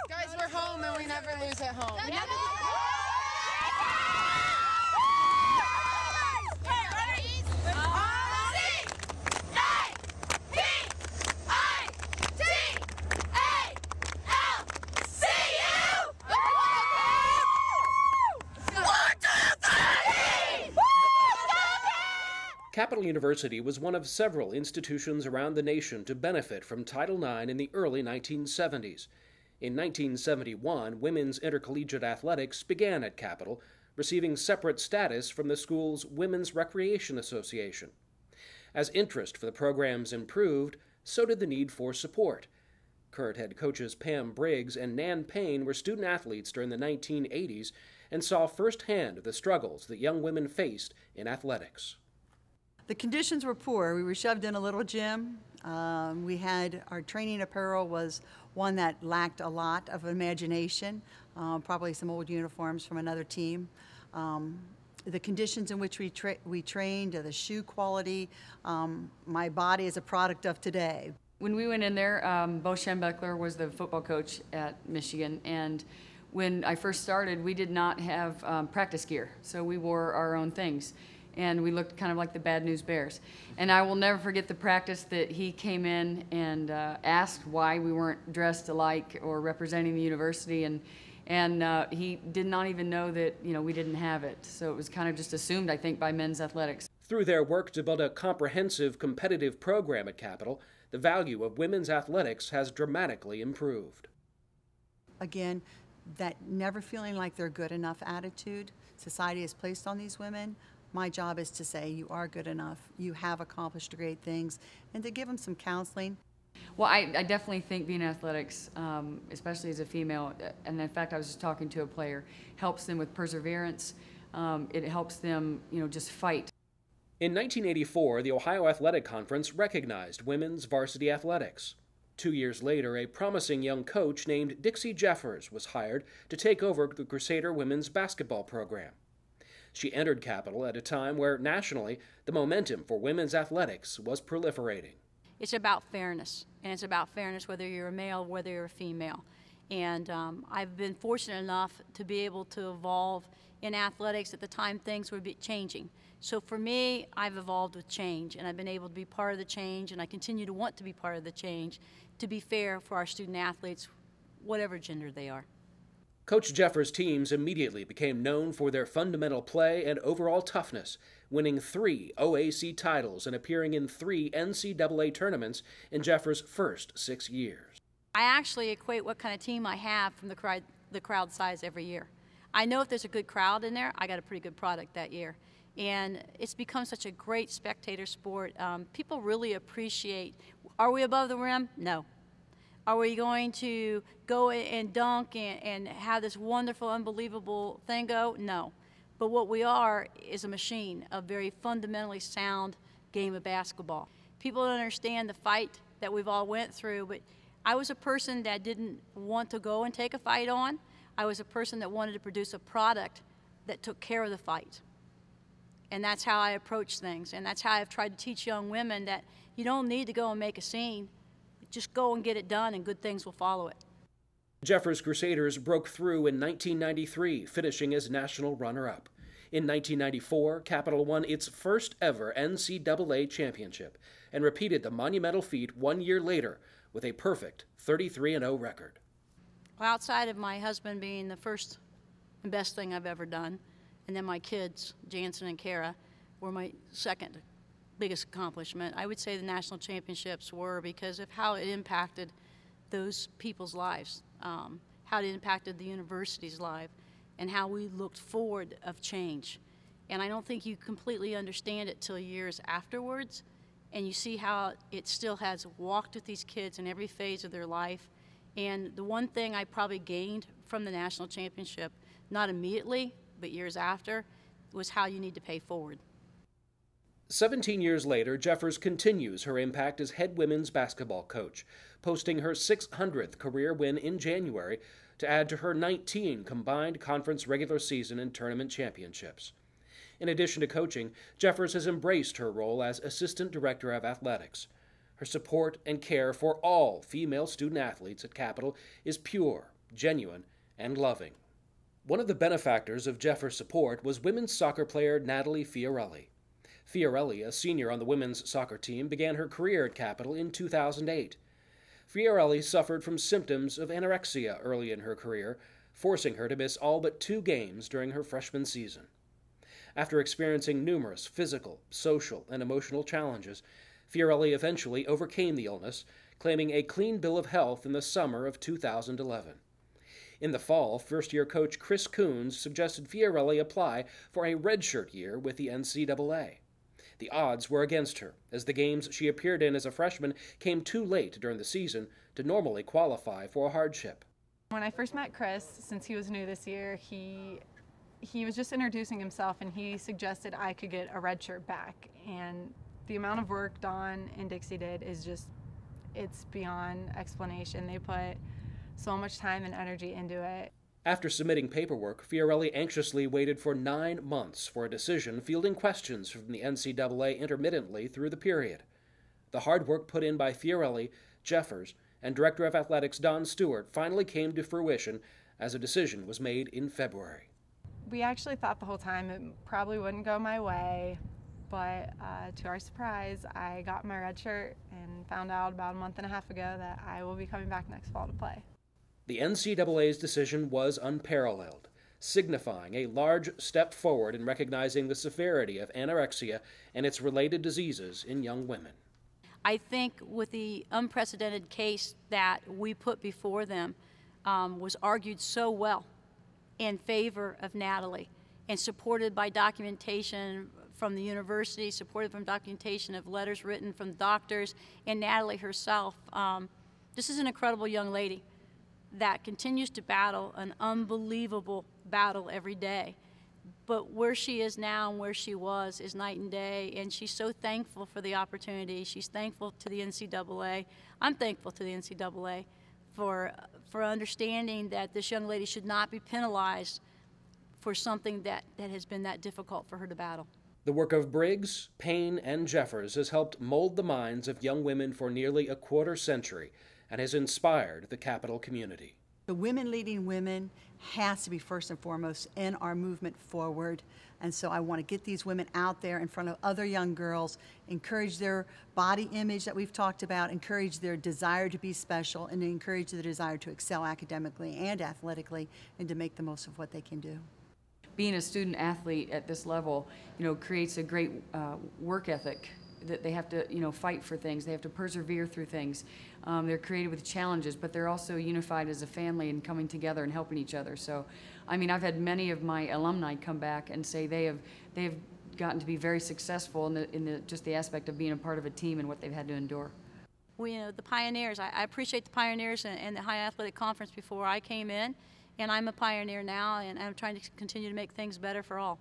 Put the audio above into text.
Guys, we're home and we never lose at home. Capital University was one of several institutions around the nation to benefit from Title IX in the early 1970s. In 1971, women's intercollegiate athletics began at Capital, receiving separate status from the school's Women's Recreation Association. As interest for the programs improved, so did the need for support. Current head coaches Pam Briggs and Nan Payne were student athletes during the 1980s and saw firsthand the struggles that young women faced in athletics. The conditions were poor. We were shoved in a little gym. We had our training apparel was one that lacked a lot of imagination, probably some old uniforms from another team. The conditions in which we trained, the shoe quality, my body is a product of today. When we went in there, Bo Schembechler was the football coach at Michigan, and when I first started, we did not have practice gear, so we wore our own things. And we looked kind of like the Bad News Bears. And I will never forget the practice that he came in and asked why we weren't dressed alike or representing the university, and he did not even know that we didn't have it. So it was kind of just assumed, I think, by men's athletics. Through their work to build a comprehensive competitive program at Capital, the value of women's athletics has dramatically improved. Again, that never feeling like they're good enough attitude society has placed on these women. My job is to say you are good enough, you have accomplished great things, and to give them some counseling. Well, I definitely think being in athletics, especially as a female, and in fact I was just talking to a player, helps them with perseverance. It helps them, just fight. In 1984, the Ohio Athletic Conference recognized women's varsity athletics. 2 years later, a promising young coach named Dixie Jeffers was hired to take over the Crusader women's basketball program. She entered Capital at a time where, nationally, the momentum for women's athletics was proliferating. It's about fairness, and it's about fairness whether you're a male, whether you're a female. And I've been fortunate enough to be able to evolve in athletics at the time things were changing. So for me, I've evolved with change, and I've been able to be part of the change, and I continue to want to be part of the change to be fair for our student athletes, whatever gender they are. Coach Jeffers' teams immediately became known for their fundamental play and overall toughness, winning 3 OAC titles and appearing in 3 NCAA tournaments in Jeffers' first 6 years. I actually equate what kind of team I have from the crowd size every year. I know if there's a good crowd in there, I got a pretty good product that year. And it's become such a great spectator sport. People really appreciate, are we above the rim? No. Are we going to go and dunk and have this wonderful, unbelievable thing go? No. But what we are is a machine, a very fundamentally sound game of basketball. People don't understand the fight that we've all went through, but I was a person that didn't want to go and take a fight on. I was a person that wanted to produce a product that took care of the fight. And that's how I approach things, and that's how I've tried to teach young women that you don't need to go and make a scene. Just go and get it done, and good things will follow it. Jeffers' Crusaders broke through in 1993, finishing as national runner-up. In 1994, Capital won its first ever NCAA championship and repeated the monumental feat 1 year later with a perfect 33-0 record. Well, outside of my husband being the first and best thing I've ever done, and then my kids, Jansen and Kara, were my second biggest accomplishment. I would say the national championships were because of how it impacted those people's lives, how it impacted the university's life, and how we looked forward of change. And I don't think you completely understand it till years afterwards, and you see how it still has walked with these kids in every phase of their life. And the one thing I probably gained from the national championship, not immediately, but years after, was how you need to pay forward. 17 years later, Jeffers continues her impact as head women's basketball coach, posting her 600th career win in January to add to her 19 combined conference regular season and tournament championships. In addition to coaching, Jeffers has embraced her role as Assistant Director of Athletics. Her support and care for all female student athletes at Capital is pure, genuine, and loving. One of the benefactors of Jeffers' support was women's soccer player Natalie Fiorelli. Fiorelli, a senior on the women's soccer team, began her career at Capital in 2008. Fiorelli suffered from symptoms of anorexia early in her career, forcing her to miss all but 2 games during her freshman season. After experiencing numerous physical, social, and emotional challenges, Fiorelli eventually overcame the illness, claiming a clean bill of health in the summer of 2011. In the fall, first-year coach Chris Coons suggested Fiorelli apply for a redshirt year with the NCAA. The odds were against her, as the games she appeared in as a freshman came too late during the season to normally qualify for a hardship. When I first met Chris, since he was new this year, he was just introducing himself, and he suggested I could get a redshirt back. And the amount of work Dawn and Dixie did is just, it's beyond explanation. They put so much time and energy into it. After submitting paperwork, Fiorelli anxiously waited for 9 months for a decision, fielding questions from the NCAA intermittently through the period. The hard work put in by Fiorelli, Jeffers, and Director of Athletics Don Stewart finally came to fruition as a decision was made in February. We actually thought the whole time it probably wouldn't go my way, but to our surprise, I got my red shirt and found out about a month and a half ago that I will be coming back next fall to play. The NCAA's decision was unparalleled, signifying a large step forward in recognizing the severity of anorexia and its related diseases in young women. I think with the unprecedented case that we put before them was argued so well in favor of Natalie and supported by documentation from the university, supported from documentation of letters written from doctors and Natalie herself. This is an incredible young lady that continues to battle an unbelievable battle every day. But where she is now and where she was is night and day, and she's so thankful for the opportunity. She's thankful to the NCAA. I'm thankful to the NCAA for understanding that this young lady should not be penalized for something that has been that difficult for her to battle. The work of Briggs, Payne, and Jeffers has helped mold the minds of young women for nearly a quarter century and has inspired the Capital community. The women leading women has to be first and foremost in our movement forward. And so I want to get these women out there in front of other young girls, encourage their body image that we've talked about, encourage their desire to be special, and encourage their desire to excel academically and athletically and to make the most of what they can do. Being a student athlete at this level, creates a great work ethic. That they have to, fight for things. They have to persevere through things. They're created with challenges, but they're also unified as a family and coming together and helping each other. So, I've had many of my alumni come back and say they have gotten to be very successful in just the aspect of being a part of a team and what they've had to endure. Well, the pioneers. I appreciate the pioneers and the High Athletic Conference before I came in, and I'm a pioneer now, and I'm trying to continue to make things better for all.